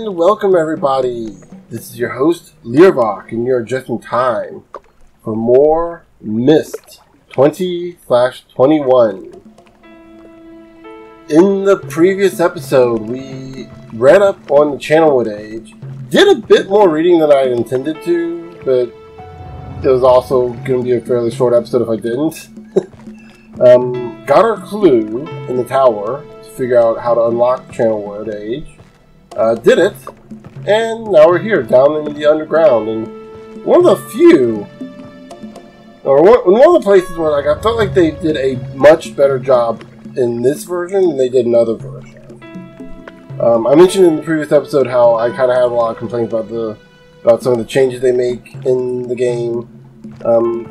And welcome everybody. This is your host Learvok, and you're just in time for more MYST 20/21. In the previous episode, we read up on the Channelwood age, did a bit more reading than I had intended to, but it was also going to be a fairly short episode if I didn't. Got our clue in the tower to figure out how to unlock Channelwood age. Did it, and now we're here, down in the underground, and one of the few, or one of the places where I felt like they did a much better job in this version than they did in other versions. I mentioned in the previous episode how I kind of had a lot of complaints about some of the changes they make in the game.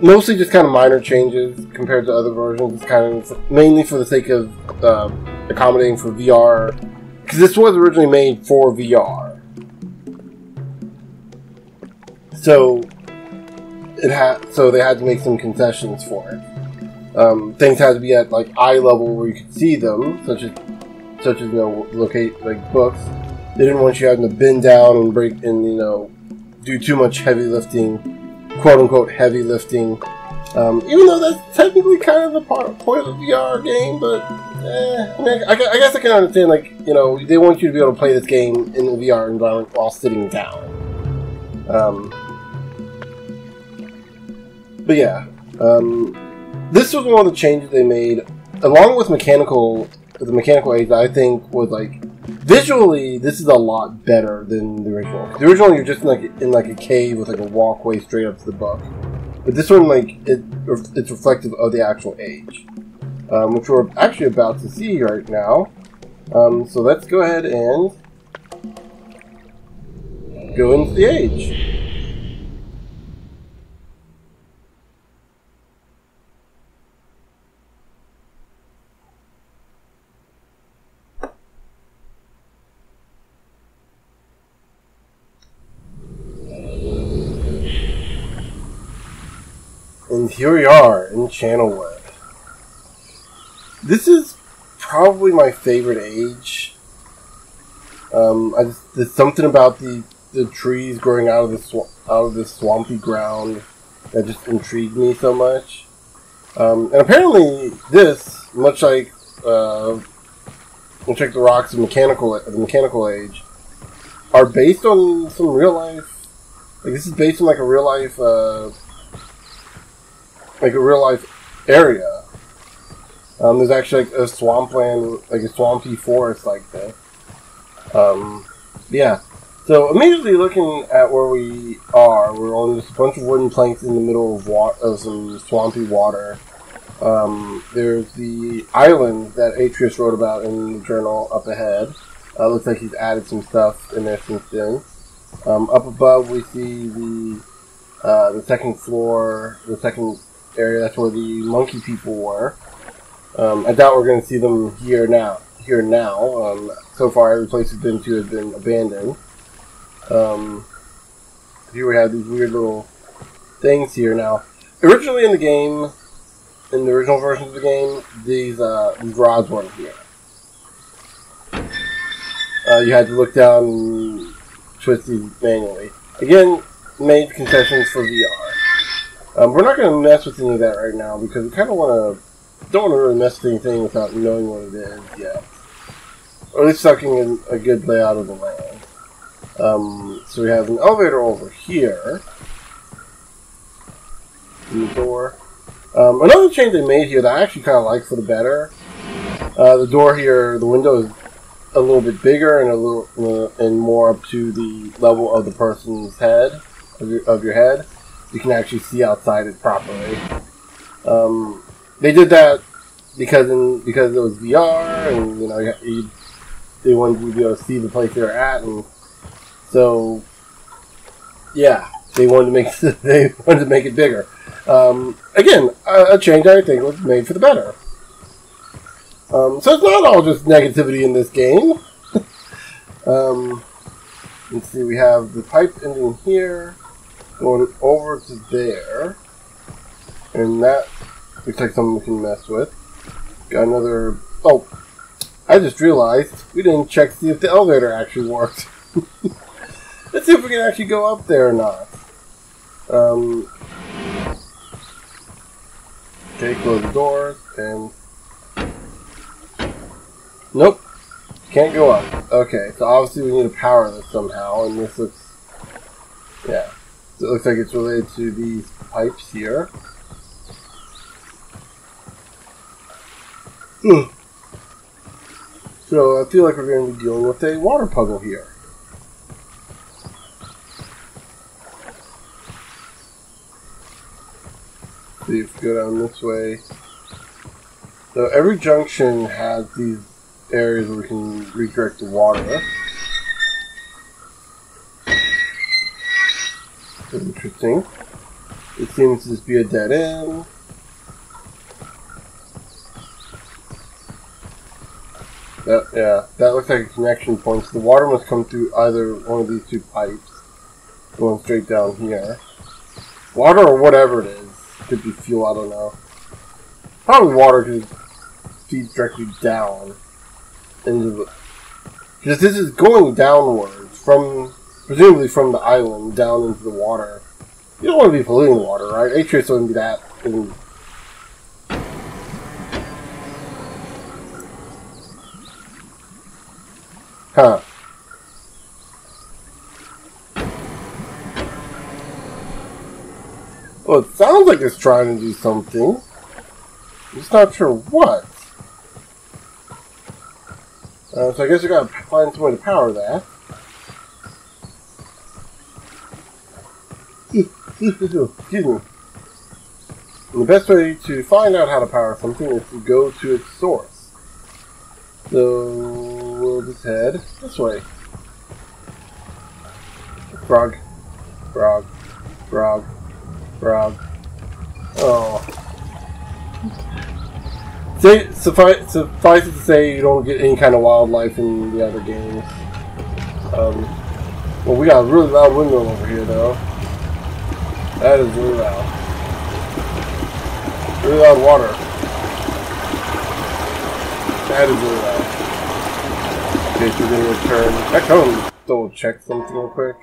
Mostly just kind of minor changes compared to other versions. It's kind of mainly for the sake of accommodating for VR. Because this was originally made for VR, so they had to make some concessions for it. Things had to be at like eye level where you could see them, such as locate like books. They didn't want you having to bend down and break and do too much heavy lifting, quote unquote heavy lifting. Even though that's technically kind of a point of the VR game, but I guess I can understand, they want you to be able to play this game in the VR environment while sitting down. But yeah, this was one of the changes they made, along with the mechanical age, that I think was visually, this is a lot better than the original. The original, you're just in a cave with a walkway straight up to the book. But this one, it's reflective of the actual age, which we're actually about to see right now. So let's go ahead and go into the age. And here we are in Channelwood. This is probably my favorite age. There's something about the trees growing out of this swampy ground that just intrigued me so much. And apparently, this, much like the rocks of the mechanical age, are based on some real life. This is based on a real life. A real life area. There's actually a swampland, a swampy forest like this. Yeah. So immediately looking at where we are, we're on just a bunch of wooden planks in the middle of some swampy water. There's the island that Atreus wrote about in the journal up ahead. Looks like he's added some stuff in there since then. Up above we see the second floor, the second area. That's where the monkey people were. I doubt we're going to see them here now. So far, every place we've been to has been abandoned. Here we have these weird little things here. Now, originally in the game, in the original version of the game, these rods weren't here. You had to look down and twist these manually. Again, made concessions for VR. We're not going to mess with any of that right now because we kind of don't want to really mess with anything without knowing what it is yet. Or at least sucking in a good layout of the land. So we have an elevator over here. In the door. Another change they made here that I actually kind of like for the better. The door here, the window is a little bit bigger and and more up to the level of the person's head, of your head. You can actually see outside it properly. They did that because it was VR, and they wanted you to be able to see the place they were at, and so yeah, they wanted to make it bigger. Again, a change I think was made for the better. So it's not all just negativity in this game. Let's see, we have the pipe ending here, going over to there, and that looks like something we can mess with. Got another. Oh, I just realized we didn't check to see if the elevator actually worked. Let's see if we can actually go up there or not. Okay, close the doors, and... Nope. Can't go up. Okay, so obviously we need to power this somehow, and this looks... Yeah. So it looks like it's related to these pipes here. So I feel like we're going to be dealing with a water puzzle here. See if we go down this way. So every junction has these areas where we can redirect the water. Interesting. It seems to just be a dead end. Yeah, that looks like a connection point. So the water must come through either one of these two pipes, going straight down here. Water or whatever it is. Could be fuel, I don't know. Probably water because it feeds directly down into the... Because this is going downwards from, presumably from the island down into the water. You don't want to be polluting the water, right? Atreus wouldn't be that. Huh. Well, it sounds like it's trying to do something. I'm just not sure what. So I guess I gotta find some way to power that. Excuse me. And the best way to find out how to power something is to go to its source. So we'll just head this way. Frog. Frog. Frog. Frog. Oh. Suffice it to say, you don't get any kind of wildlife in the other games. Well, we got a really loud windmill over here, though. That is really loud. Really loud water. That is really loud. Okay, so we're going to return. Actually, I want to double check something real quick.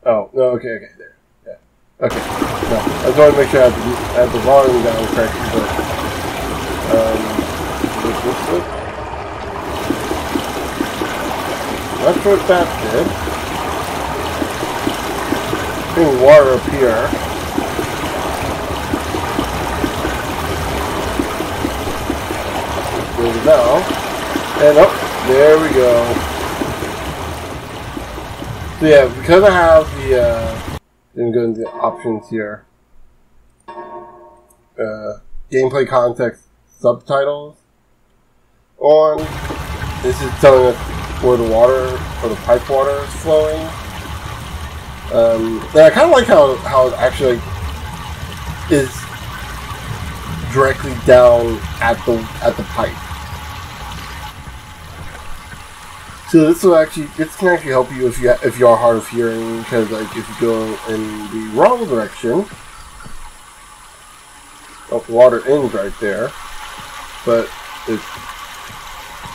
Oh, no, okay, there. Yeah. Okay. No, I just want to make sure I have the volume down correctly, but, not sure what that did. Getting water up here. There we go. And oh, there we go. So yeah, because I have the, I'm going to go into the options here. Gameplay context subtitles on. This is telling us where the water, or the pipe water is flowing. And I kind of like how it actually is directly down at the pipe. So this can actually help you if you are hard of hearing, because like if you go in the wrong direction, oh, water ends right there, but it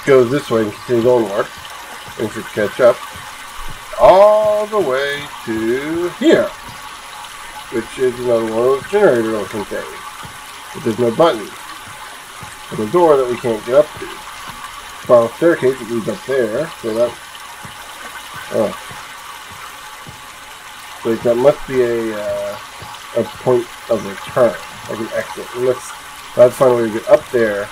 goes this way and continues onward, and should catch up all the way to here, which is another one of those generator looking things. But there's no button, and a door that we can't get up to. Spiral staircase that leads up there, so that... Oh. Wait, that must be a point of return, like an exit. Let's find a way to get up there,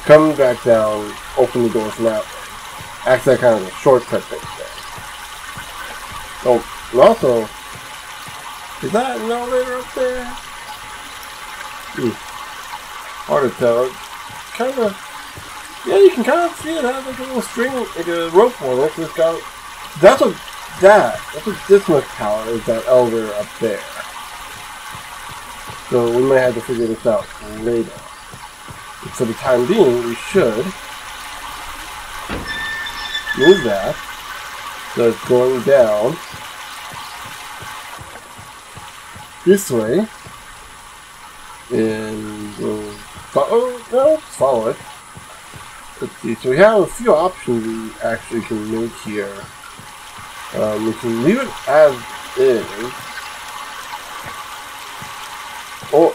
come back down, open the door from that way. Actually, that kind of a shortcut thing there. Oh, and also, is that an elevator up there? Hard to tell. It's kind of... Yeah, you can kind of see it has like a little string, like a rope on it. So it's got, that's what this much power is, that elevator up there. So we might have to figure this out later. But for the time being, we should move that so it's going down this way, and we'll No, follow it. Let's see. So we have a few options we actually can make here. We can leave it as is,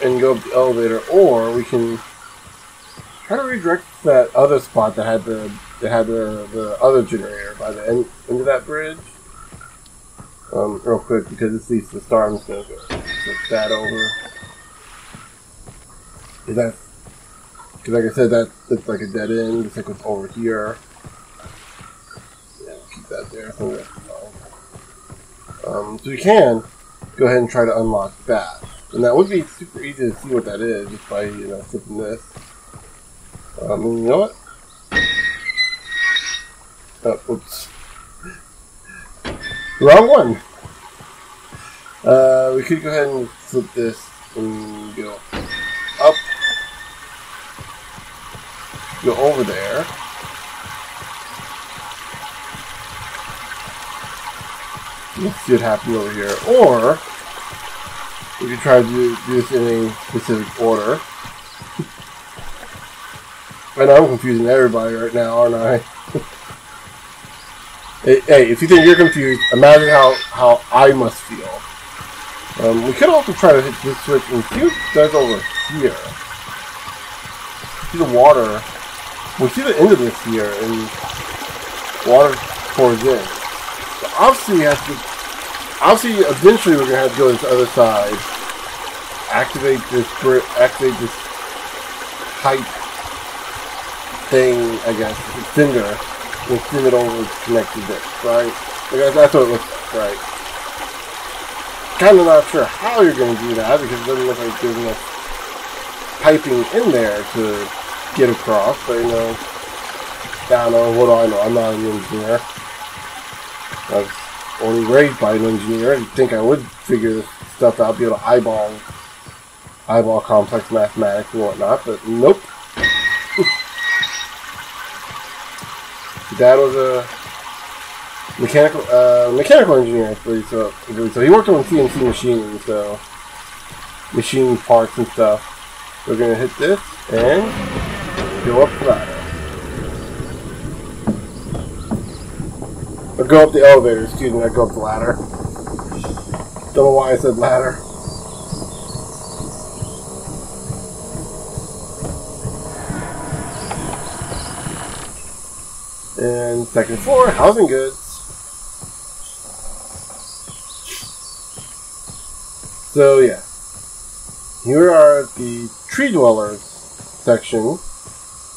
and go up the elevator, or we can try to redirect that other spot that had the other generator by the end of that bridge. Real quick, because this leads to the star. I'm just gonna go flip that over. Because like I said, that looks like a dead end. Just like what's over here. Yeah, keep that there. I think that's fine. So we can go ahead and try to unlock that, and that would be super easy to see what that is just by flipping this. You know what? Oops. Wrong one. We could go ahead and flip this and go up. Go over there. Let's see what happens over here. Or we could try to do this in a specific order. I know I'm confusing everybody right now, aren't I? Hey, if you think you're confused, imagine how I must feel. We could also try to hit this switch and see what it does over here. See the water. We see the end of this here, and water pours in. So obviously, eventually we're gonna have to go to the other side. Activate this pipe thing, I guess, extender. We'll send it over to connect to this, right? That's what it looks like, right? Kind of not sure how you're going to do that because it doesn't look like there's enough piping in there to get across. But I don't know. What do I know? I'm not an engineer. I was only raised by an engineer. I'd think I would figure this stuff out, be able to eyeball complex mathematics and whatnot, but nope. Dad was a mechanical engineer, I believe. So he worked on CNC machining, so machine parts and stuff. We're gonna hit this and go up the ladder, or go up the elevator. Excuse me, not go up the ladder. Don't know why I said ladder. And second floor, housing goods. So yeah, here are the tree dwellers section.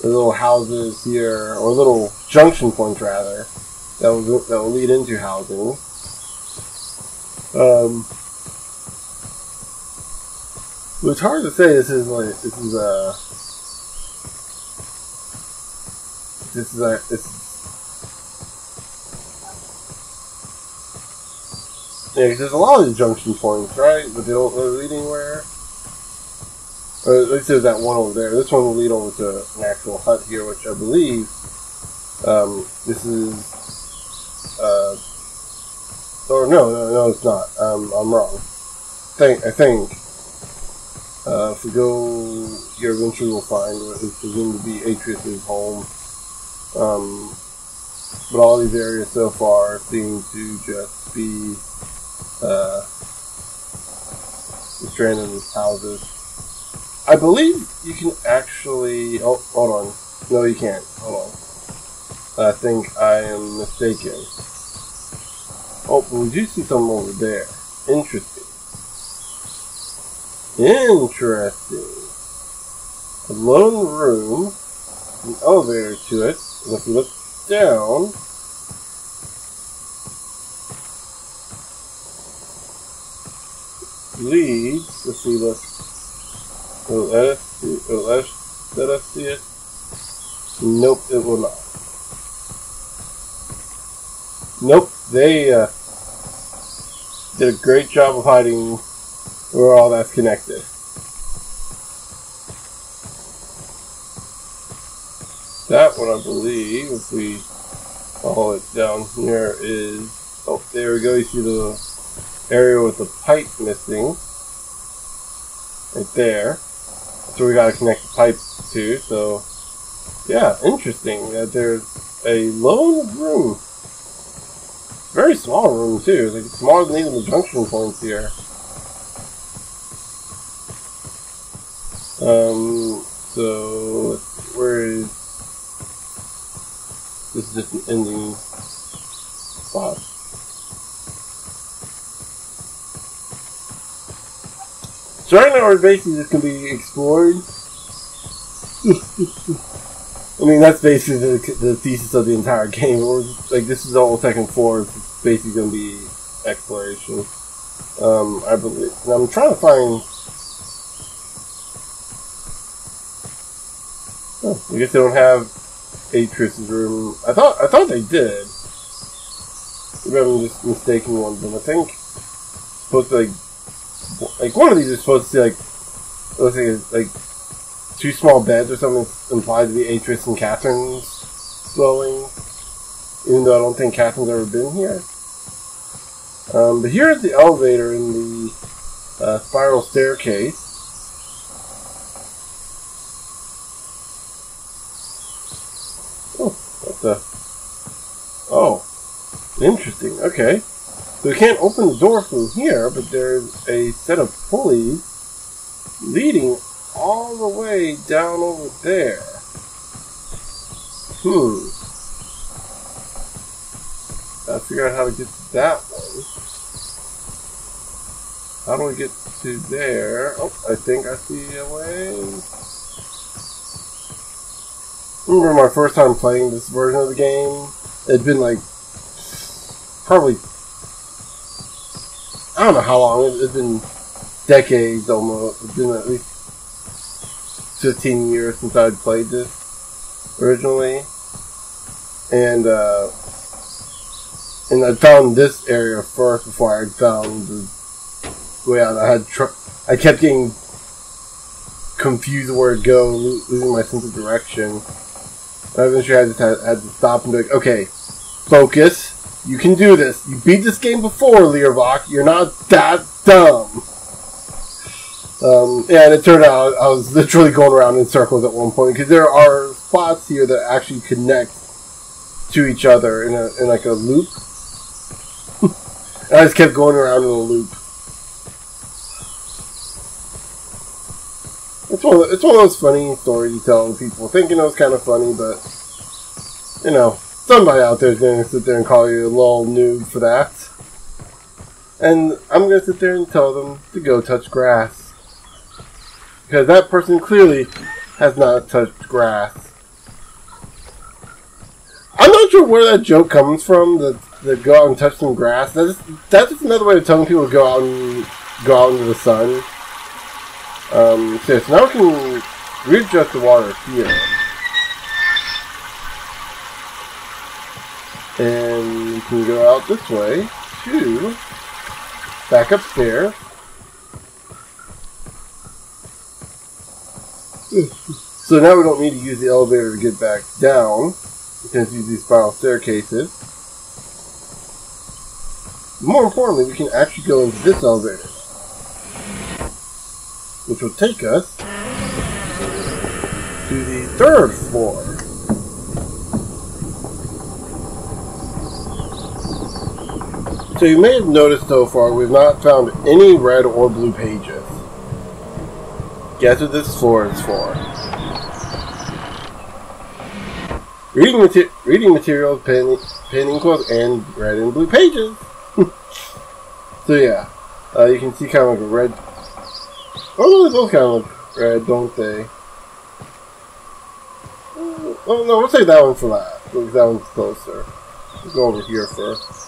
The little houses here, or little junction points rather, that will lead into housing. It's hard to say. This is yeah, there's a lot of these junction points, right? But they don't really lead anywhere. Or at least there's that one over there. This one will lead over to an actual hut here, which I believe this is. Or no, it's not. I'm wrong. I think. If we go here, eventually we'll find what is presumed to be Atreus' home. But all these areas so far seem to just be just random houses. I believe you can actually. Oh, hold on. No, you can't. Hold on. I think I am mistaken. Oh, but we do see something over there. Interesting. A lone room, an elevator to it, and if we look down, leads. Let's see. Let us see it. Nope, it will not. Nope, they did a great job of hiding where all that's connected. That one, I believe, if we follow it down here, is... Oh, there we go. You see the area with the pipe missing. Right there. So we gotta connect the pipes to, so... Yeah, interesting that there's a lone room. Very small room, too. It's like smaller than even the junction points here. So... Where is... This is just an ending spot. So right now our bases can be explored. I mean, that's basically the thesis of the entire game. Or like, this is the whole second floor. It's basically going to be exploration. I believe. And I'm trying to find. Oh, I guess they don't have Atris's room. I thought they did. Maybe I'm just mistaking one of them. I think it's supposed to like one of these is supposed to be it looks like it's like 2 small beds or something implied to be Atris and Catherine's dwelling. Even though I don't think Catherine's ever been here. But here's the elevator in the spiral staircase. Oh, what the? Oh, interesting. Okay. So we can't open the door from here, but there's a set of pulleys leading all the way down over there. Gotta figure out how to get to that one. How do we get to there? Oh, I think I see a way. I remember my first time playing this version of the game. It'd been like probably, I don't know how long. It's been decades almost. It's been at least 15 years since I'd played this originally. And I found this area first before I found the way out. I kept getting confused where to go, losing my sense of direction. And eventually I just had to stop and be like, okay, focus. You can do this. You beat this game before, Learvock. You're not that dumb. Yeah, and it turned out I was literally going around in circles at one point, because there are spots here that actually connect to each other in like a loop. And I just kept going around in a loop. It's one of those funny stories you tell people, thinking it was kind of funny, but you know, somebody out there is going to sit there and call you a little noob for that. And I'm going to sit there and tell them to go touch grass. Because that person clearly has not touched grass. I'm not sure where that joke comes from, that go out and touch some grass. That's just another way of telling people to go out into the sun. So now we can readjust the water here. And we can go out this way to back upstairs. So now we don't need to use the elevator to get back down. We can just use these spiral staircases. More importantly, we can actually go into this elevator, which will take us to the 3rd floor. So you may have noticed so far we've not found any red or blue pages. Guess what this floor is for? Reading materials, pen equals, and red and blue pages. So yeah, you can see kind of like a red. Oh, they both kind of look red, don't they? Oh no, we'll save that one for last, because that one's closer. We'll go over here first.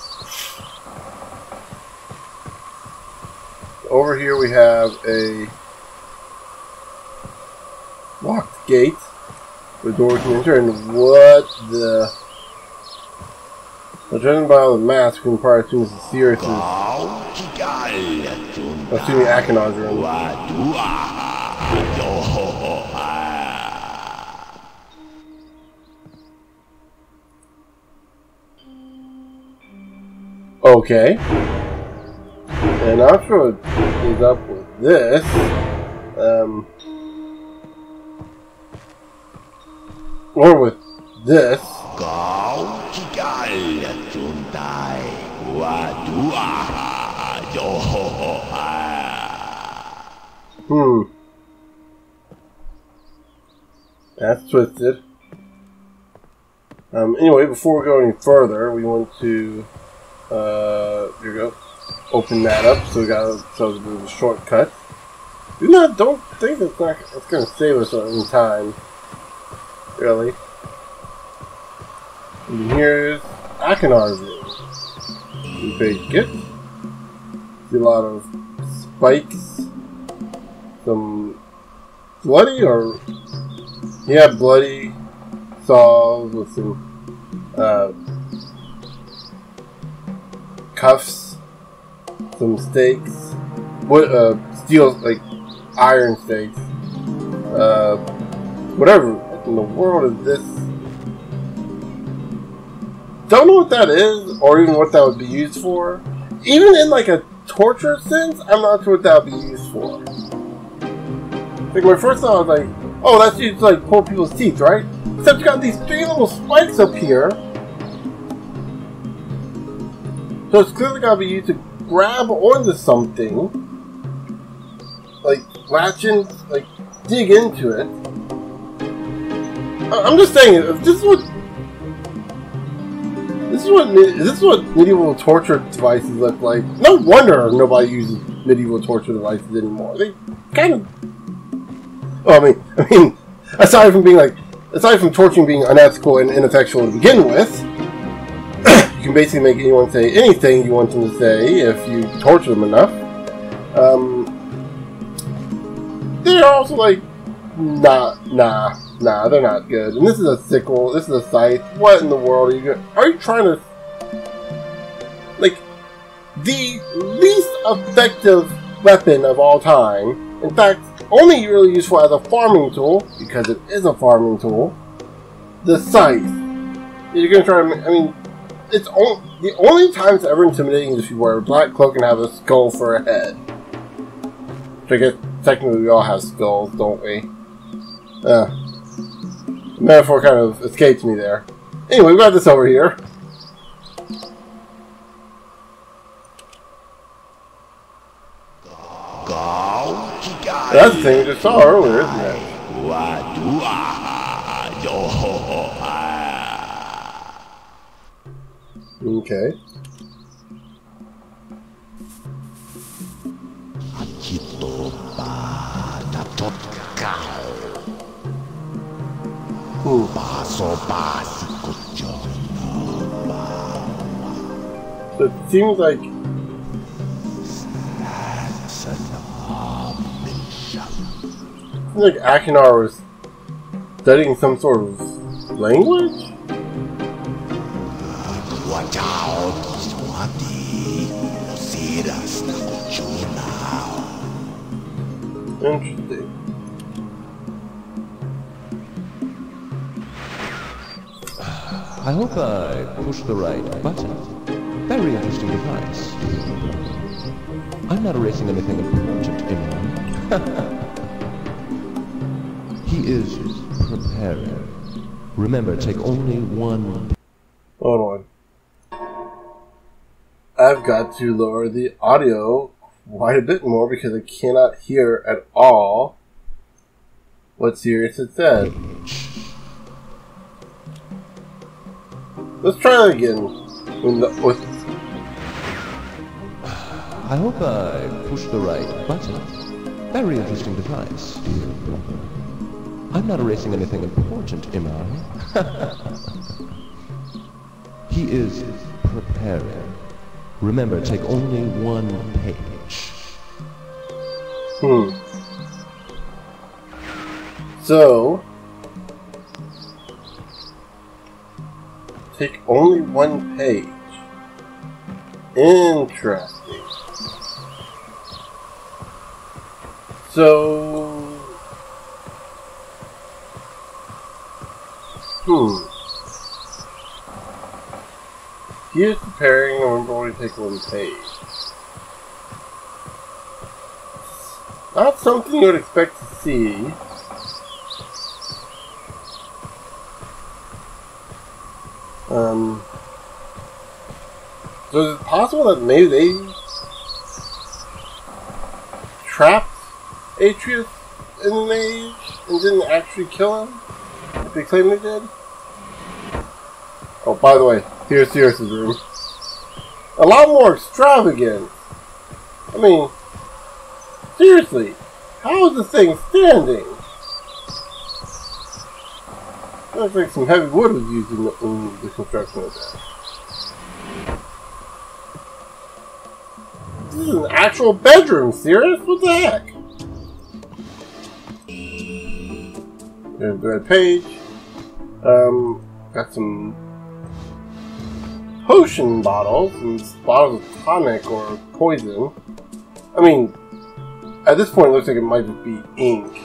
Over here we have a locked gate. The door can enter, and what the... Judging by all the masks, we can probably assume this is Sirius's... Assuming Akinon's room. Okay. And I'm sure what is up with this. Or with this. That's twisted. Anyway, before we go any further, we want to, here we go, open that up, so we got ourselves a bit of a shortcut. Don't think it's going to save us any time, really. And here's Akinar's room. Page get. See a lot of spikes. Some bloody or... yeah, bloody saws with some cuffs, some stakes, steel, like iron stakes, whatever in the world is this? Don't know what that is, or even what that would be used for. Even in like a torture sense, I'm not sure what that would be used for. Like my first thought was like, oh, that's used to like pull people's teeth, right? Except you got these three little spikes up here. So it's clearly got to be used to grab onto something. Like, latch in, like, dig into it. I'm just saying, if this is what medieval torture devices look like. No wonder nobody uses medieval torture devices anymore. They kind of... well, I mean, aside from torturing being unethical and ineffectual to begin with, you can basically make anyone say anything you want them to say if you torture them enough. They're also like, nah, they're not good. And this is a sickle, this is a scythe. What in the world are you trying to... like, the least effective weapon of all time. In fact, only really useful as a farming tool, because it is a farming tool. The scythe. You're gonna try to... I mean, it's the only time it's ever intimidating is if you wear a black cloak and have a skull for a head. Which I guess technically we all have skulls, don't we? The metaphor kind of escaped me there. Anyway, we got this over here. That's the thing we just saw earlier, isn't it? Okay. So it seems like Akinar was studying some sort of language? Interesting. I hope I pushed the right button. Very interesting device. I'm not erasing anything important, Imran. He is preparing. Remember, take only one... hold on. I've got to lower the audio quite a bit more because I cannot hear at all what Sirius had said. Let's try that again. I hope I pushed the right button. Very interesting device. I'm not erasing anything important, Imran. He is preparing. Remember, take only one page. So, take only one page. Interesting. So, he is preparing, and we're going to take one page. Not something you would expect to see So is it possible that maybe they trapped Atreus in an age and didn't actually kill him? Like they claim they did? Oh, by the way, here's Sirius's room. A lot more extravagant. I mean, seriously, how is this thing standing? Looks like some heavy wood was used in the construction of that. This is an actual bedroom, Sirius? What the heck? There's the red page. Got some potion bottles, and bottles of tonic or poison. I mean, at this point it looks like it might just be ink.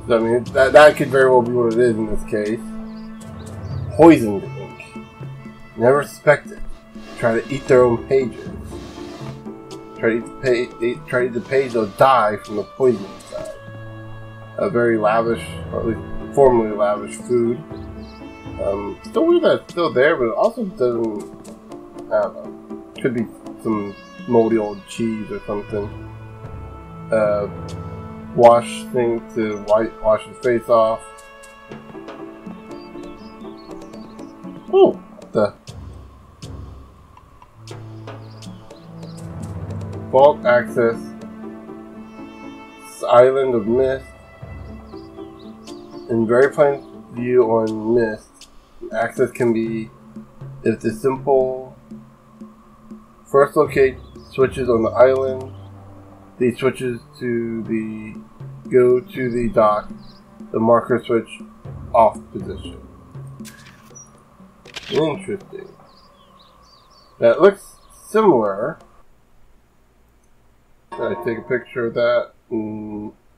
So, I mean, that could very well be what it is in this case. Poisoned ink. Never suspected. Try to eat their own pages. Try to eat the page, they'll die from the poison inside. A very lavish, or at least formerly lavish food. Still weird that it's still there, but it also doesn't, I don't know, could be some moldy old cheese or something. Wash thing to wash his face off. Oh, what the? Vault access. This island of MYST. In very plain view on MYST. Access can be if the simple first locate switches on the island. These switches go to the dock. The marker switch off position. Interesting. That looks similar. Did I take a picture of that?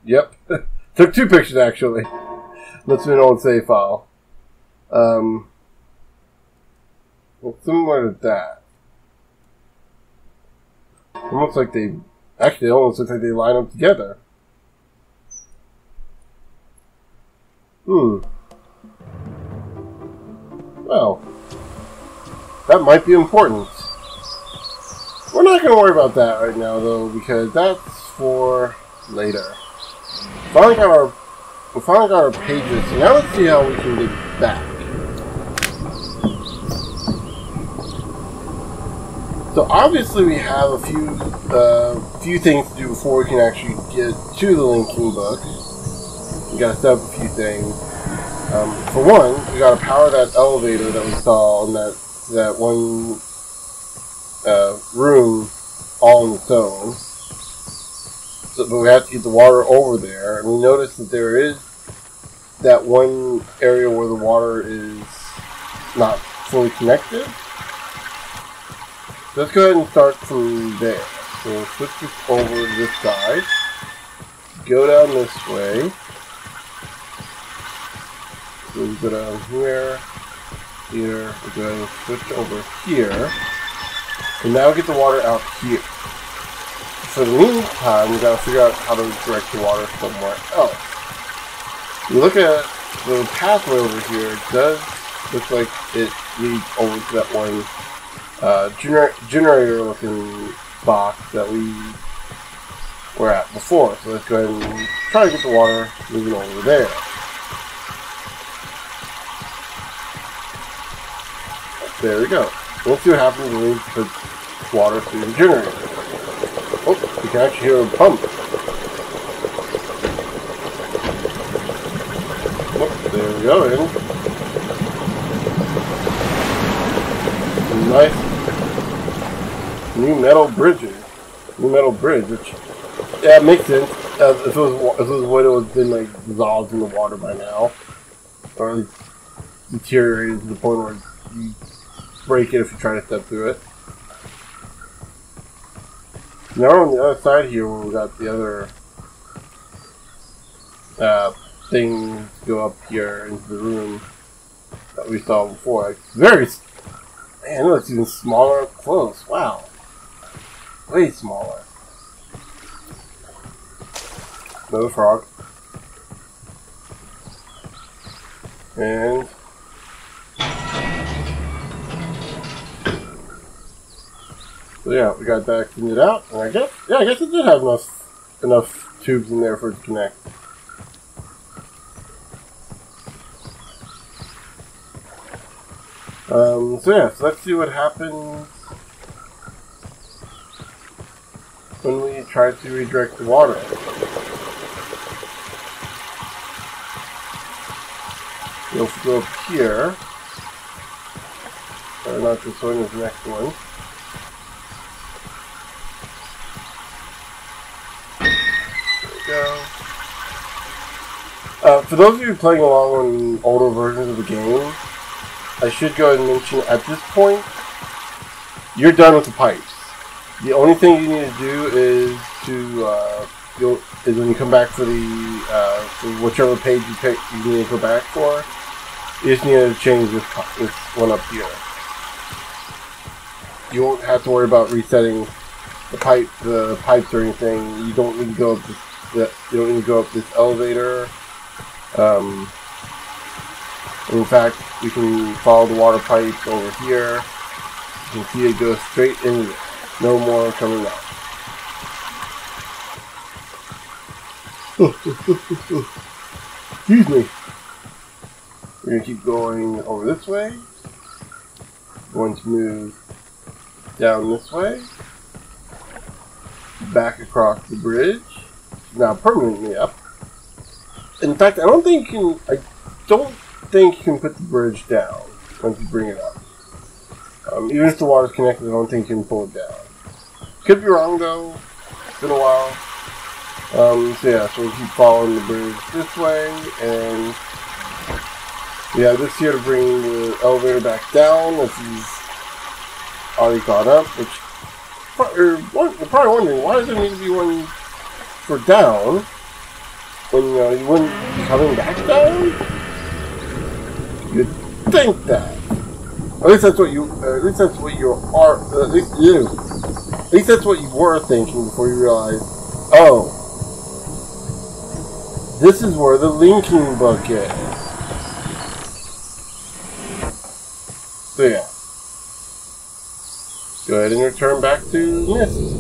Yep. Took two pictures actually. Must be an old save file. Well, similar to that. Almost like they... Actually, it almost looks like they line up together. Well, that might be important. We're not going to worry about that right now, though, because that's for later. We finally got our pages, so now let's see how we can get back. So obviously we have a few things to do before we can actually get to the linking book. We got to set up a few things. For one, we got to power that elevator that we saw in that one room all on its own. So, but we have to get the water over there, and we noticed that there is that one area where the water is not fully connected. Let's go ahead and start from there. So we'll switch this over to this side. Go down this way. So we go down here. We're going to switch over here. And now get the water out here. For the meantime, we gotta figure out how to direct the water somewhere else. You look at the pathway over here, it does look like it leads over to that one generator-looking box that we were at before. So let's go ahead and try to get the water moving over there. There we go. We'll see what happens when we put water through the generator. Oh, you can actually hear a pump. Oh, there we go. Nice new metal bridges. New metal bridge, which, yeah, it makes sense. If it was wood, it would have been like dissolved in the water by now, or at least deteriorated to the point where you break it if you try to step through it. Now we're on the other side here where we got the other thing to go up here into the room that we saw before. Like, very, man, it looks even smaller up close. Wow. Way smaller. Another frog. So yeah, we got that cleaned out, and I guess it did have enough tubes in there for it to connect. So let's see what happens when we try to redirect the water. You'll go up here, or not this one, is the next one. There we go. For those of you playing along on older versions of the game, I should go ahead and mention at this point, you're done with the pipes. The only thing you need to do is when you come back for for whichever page you pick, you need to go back for. You just need to change this one up here. You won't have to worry about resetting the pipes or anything. You don't need to go up this elevator. In fact, you can follow the water pipes over here. You can see it goes straight into there. No more coming out. Excuse me. We're going to keep going over this way. Going to move down this way. Back across the bridge. Now permanently up. In fact, I don't think you can put the bridge down once you bring it up. Even if the water's connected, I don't think you can pull it down. Could be wrong though. It's been a while. So we'll keep following the bridge this way, and this here to bring the elevator back down if he's already gone up. Which you're probably wondering, why does there need to be one for down when you wouldn't be coming back down? You'd think that. At least that's what you were thinking before you realized, oh, this is where the linking book is. So yeah. Go ahead and return back to MYST.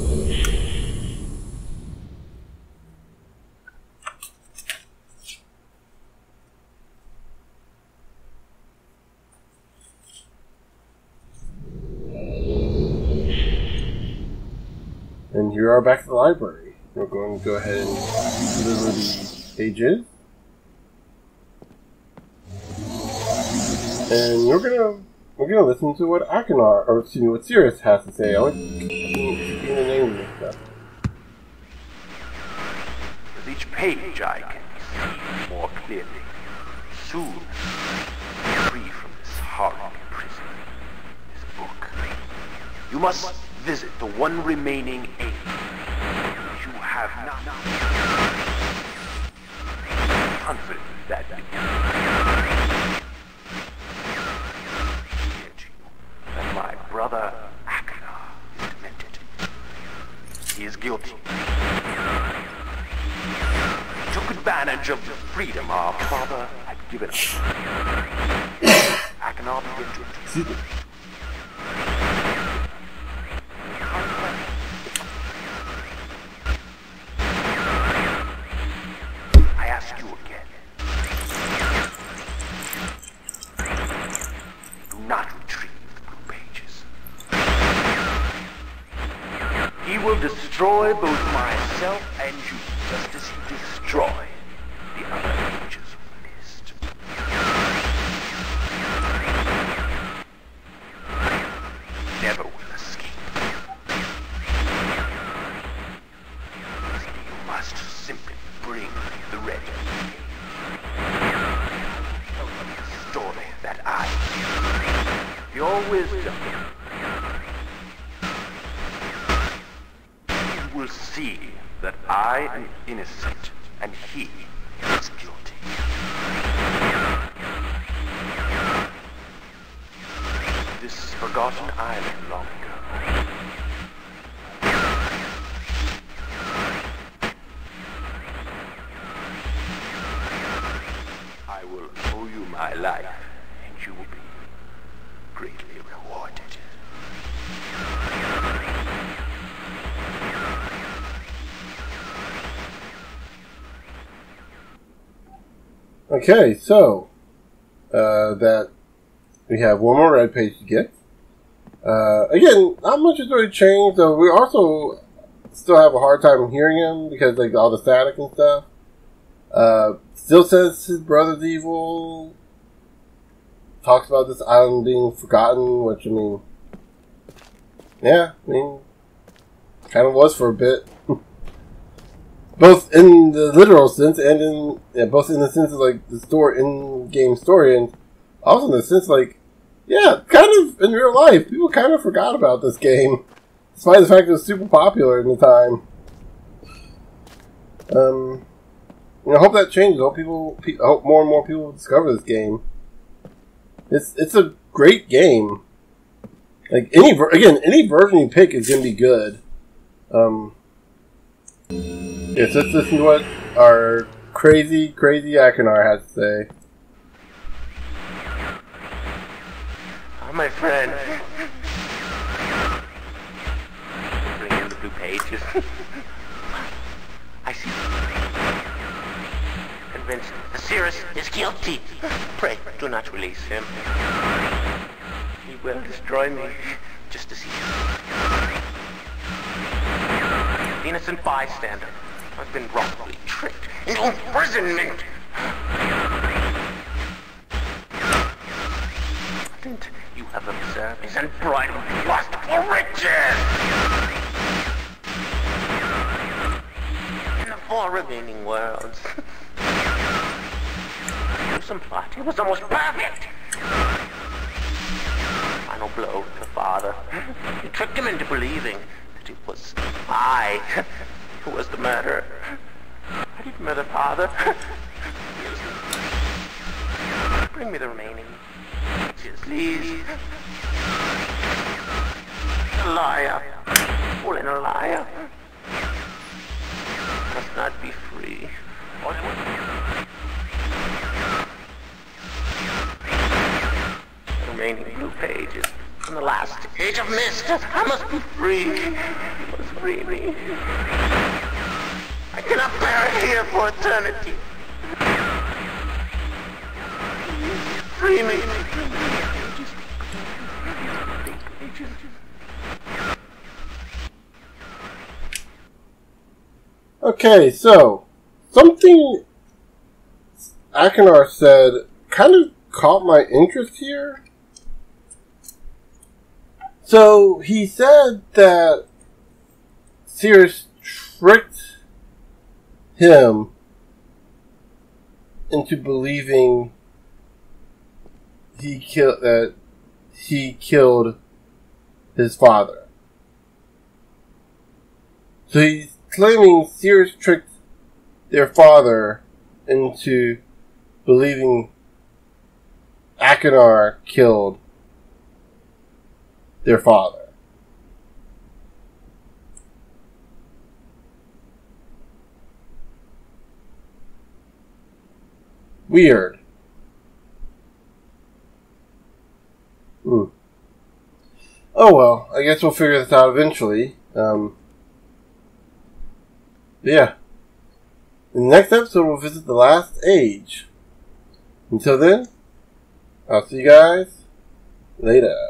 And here we are back at the library. We're going to go ahead and deliver the pages. And we're gonna listen to what what Sirius has to say. I want to see the name of this stuff. With each page I can see more clearly. Soon, free from this horrible prison, this book. You must visit the one remaining age you have not. Confident that my brother Akana is demented. He is guilty. He took advantage of the freedom our father had given us. Akana began to I ask you again. Do not retrieve the blue pages. He will destroy both myself and you, just as he destroyed the other pages of MYST. Never will escape. You must simply bring the ready. The story that your wisdom. You will see that I am innocent and he is guilty. This forgotten island long ago. I will owe you my life, and you will be greatly rewarded. Okay, so that we have one more red page to get. Again, not much has really changed, though we also still have a hard time hearing him because like all the static and stuff. Still says his brother's evil. Talks about this island being forgotten, which I mean, yeah, I mean, kind of was for a bit. Both in the literal sense and both in the sense of like the story, in-game story, and also in the sense like, yeah, kind of in real life, people kind of forgot about this game, despite the fact it was super popular in the time. I hope that changes. I hope more and more people discover this game. It's a great game. Like any version you pick is gonna be good. Yes, let's listen to what our crazy Akinar has to say. Oh, my friend. Bring in the blue pages. I see. Convinced Sirius is guilty. Pray, do not release him. He will destroy me just to see you. The innocent bystander. I've been wrongfully tricked into imprisonment. Didn't you have observed his unbridled lust for riches? In the 4 remaining worlds. Some plot. It was almost perfect. Final blow to the father. You tricked him into believing that it was I who was the murderer. I didn't murder father. Bring me the remaining. Please. A liar. All in a liar. Must not be free. Remaining blue pages from the last age of MYST. I must be free. You must free me. I cannot bear it here for eternity. Free me. Okay, so something Akinar said kind of caught my interest here. So he said that Sirius tricked him into believing he killed his father. So he's claiming Sirius tricked their father into believing Akinar killed their father. Weird. Oh well, I guess we'll figure this out eventually. Yeah. In the next episode, we'll visit the last age. Until then, I'll see you guys later.